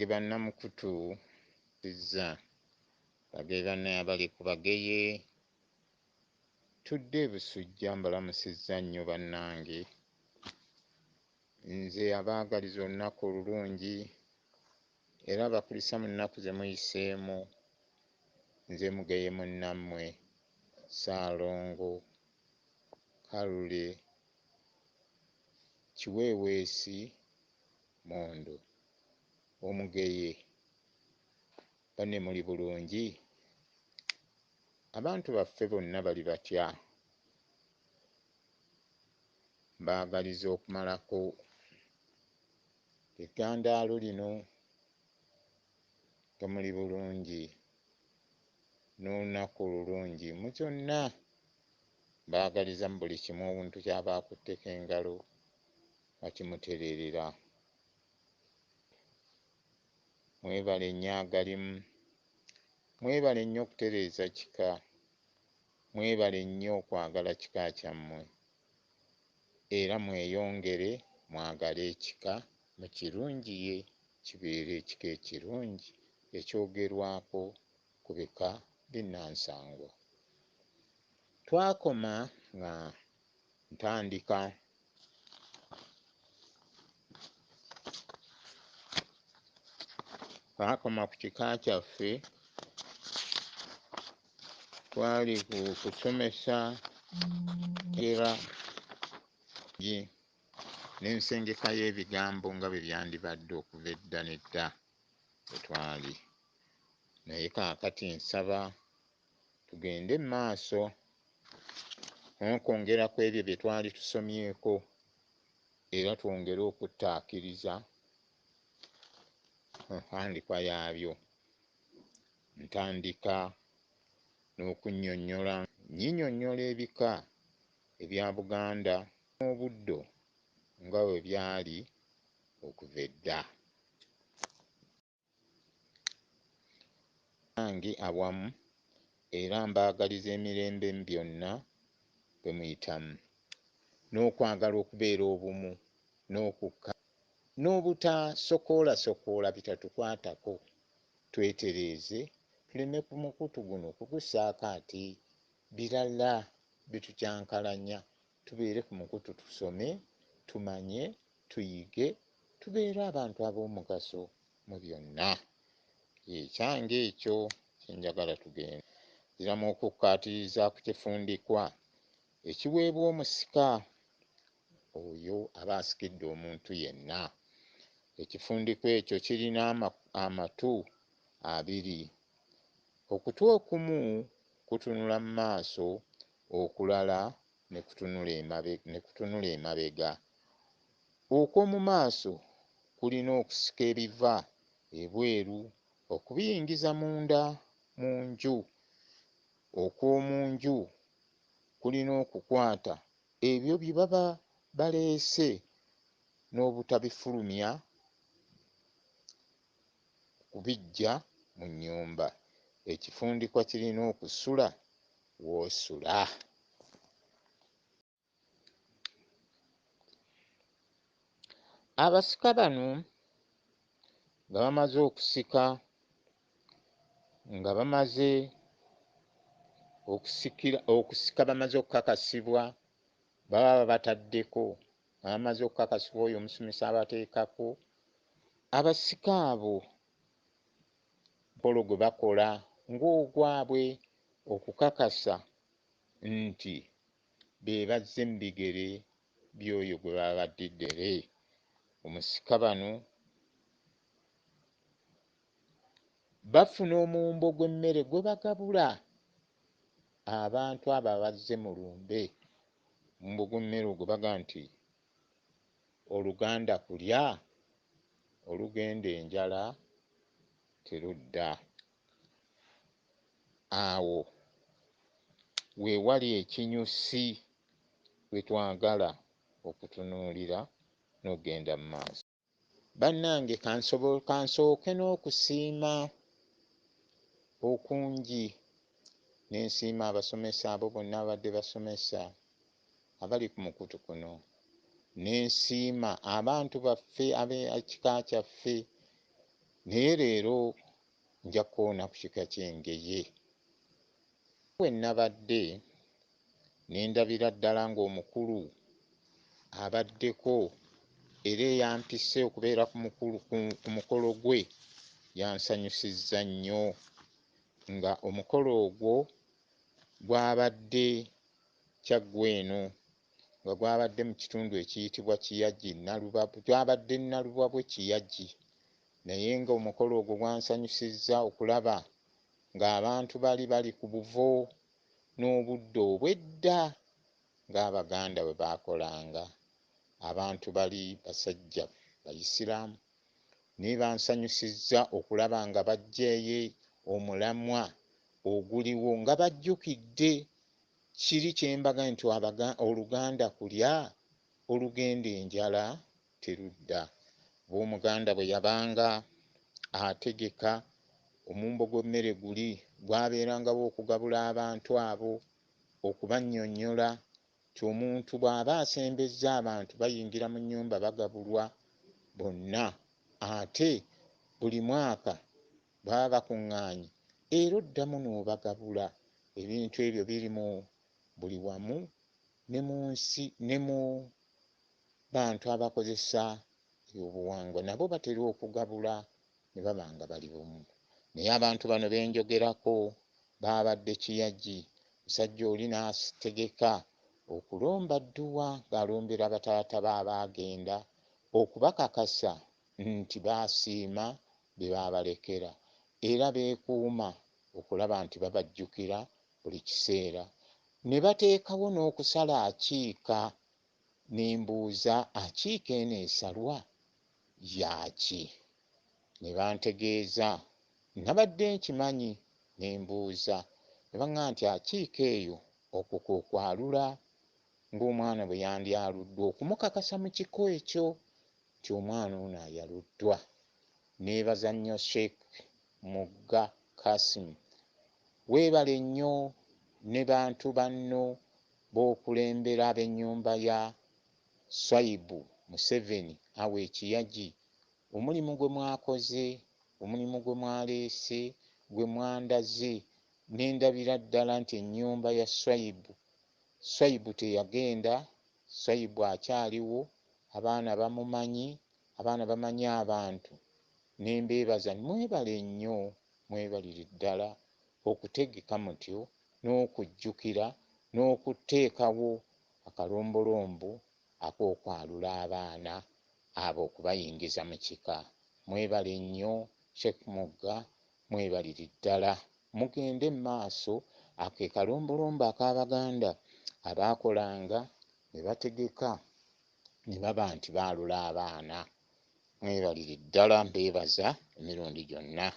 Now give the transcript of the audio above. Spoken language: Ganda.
ge bannamukutu sizza bage bannaye abali ku bageye tudde ebusujja mbalamusizza nnyo bannange nze abaagaliza olunaku olulungi era abakulisa mu nnaku ze muyiseemu nze mugeye munnammwe Ssaalongo Kalule Kiweeweesi Mondo omugeye. Banne muli bulungi? Abantu baffe bonna bali batya? Mbaagaliza okumalako eggandaalo lino nga muli bulungi n'olunaku olulungi mu kyonna mbaagaliza mu buli kimu omuntu ky'aba akutteko engalo bakimutereerera. Mwebale nnyaagalimu, mwebale nnyo okutereeza kika, mwebale nnyo okwagala kika kyammwe era mweyongere mwagale ekika mukirungiye kibeere ekika ekirungi ekyogerwako ku bika binnansangwa. Twakoma nga ntandika ku kika kyaffe twali ku kusomesa era n'ensengeka y'ebigambo nga bwe byandibadde okuva edda n'edda bwe twali, naye kaakati nsaba tugende mu maaso n'okwongera ku ebyo bye twali tusomyeko era twongere okuttaakiriza entandikwa yaabyo. Ntandika nnyinnyonnyola ebika ebya Buganda n'obuddo nga bwe byali okuva edda. Nange awamu era mbaagaliza emirembe byonna bwe muyitamu n'okwagala okubeera obumu n'okukka n'obutasokoolasokoola bitatukwatako. Twetereeze tuleme ku mukutu guno kugussaako ate birala bitukyankalanya. Tubeere ku mukutu tusome, tumanye, tuyige, tubeere abantu ab'omugaso mu byonna. Ekyange ekyo kyenjagala tugende. Nziramu okukkaatiriza ku kifundikwa ekiweebwa omusika oyo aba asikidde omuntu yenna. Ekifundikwa ekyo kirina amatu abiri. Okutwe okumu kutunula mu maaso, okulala ne kutunula emabega. Okw'omu maaso kulina okusika ebiva ebweru okubiyingiza munda mu nju. Okw'omu nju kulina okukwata ebyo bye baba baleese n'obutabifulumya kubiggya mu nnyumba. Ekifundikwa kirina okusula w'osula. Abasika bano nga bamaze okusika, nga bamaze bamaze okukakasibwa, baba bataddeko, bamaze okukakasibwa oyo omusomesa abateekako. Abasika abo mukolo gwe bakola ng'ogwabwe okukakasa nti be bazze mu bigere by'oyo gwe baba baddiddere. Omusika bano bafuna omuwumbo gw'emmere gwe bagabula abantu abo abazze mu lumbe. Omuwumbo gw'emmere ogwo baga nti oluganda kulya, olugenda enjala terudda. Awo we wali ekinyusi we twagala okutunuulira n'ogenda mu maaso. Bannange kansooke n'okusiima okungi, n'ensiima abasomesa abo bonna abadde basomesa abali ku mukutu kuno, n'ensiima abantu baffe ab'ekika kyaffe naye leero nja kukoona ku kika ky'engeye. We nabadde ne ndabira ddala ng'omukulu abaddeko era eyampise okubeera ku mukolo gwe yansanyusizza nnyo, nga omukolo ogwo gwabadde Kyaggwe eno, nga gwabadde mu kitundu ekiyitibwa Kiyagi Nalubabu, gwabadde Nalubabwe Kiyagi, naye ng'omukolo ogwo gwansanyusizza okulaba ng'abantu bali ku buvo n'obudde obw'edda ng'Abaganda bwe baakolanga. Abantu bali basajja Bayisiraamu, naye bansanyusizza okulaba nga baggyeeyo omulamwa oguliwo nga bajjukidde kiri kye mbaga nti Oluganda kulya, olugenda enjala terudda. B'Omuganda bwe yabanga ategeka omumbo gw'emmere guli gwabeerangawo okugabula abantu abo, okubannyonnyola nti omuntu bw'aba asembezza abantu bayingira mu nnyumba bagabulwa bonna, ate buli mwaka baba bakuŋŋaanye era oddamu n'obagabula. Ebintu ebyo biri mu buli wamu ne mu nsi ne mu bantu abakozesa ebyobuwangwa, nabo batera okugabula ne baba nga bali bumu. Naye abantu bano be njogerako baabadde Kiyagi. Musajja oli n'ategeka okulomba Dduwa ng'alombera bataata baabagenda okubakakasa nti baasiima be baabalekera era beekuuma okulaba nti babajjukira buli kiseera. Ne bateekawo n'okusala akiika. Ne mbuuza akiika eno esalwa yaaki? Ne bantegeeza. Nabadde nkimanyi ne mbuuza, ne baŋŋamba nti akiika eyo okwo kwe kwalula ng'omwana bwe yandyaluddwa, okumukakasa mu kiko ekyo nti omwana ono ayaluddwa. Neebaza nnyo Sheikh Mugga Kassim, weebale nnyo ne bantu banno b'okulembera ab'ennyumba ya Swaibu Museveni awo e Kiyagi. Omulimu gwe mwakoze, omulimu gwe mwaleese, gwe mwandaze, ne ndabira ddala nti ennyumba ya Swaibu teyagenda, Swaibu akyaliwo, abaana bamumanyi, abaana bamanyi abantu. Ne mbeebaza, mwebale nnyo, mwebalire ddala okutegeka mutyo n'okujjukira n'okuteekawo akalombolombo ak'okwalula abaana abo okubayingiza mu kika. Mwebale nnyo Sheikh Mugga, mwebalire ddala. Mugende mu maaso, ake kalombolombo ak'Abaganda abaakolanga ne bategeka ne baba nti baalula abaana. Mwebalire ddala, mbeebaza emirundi gyonna.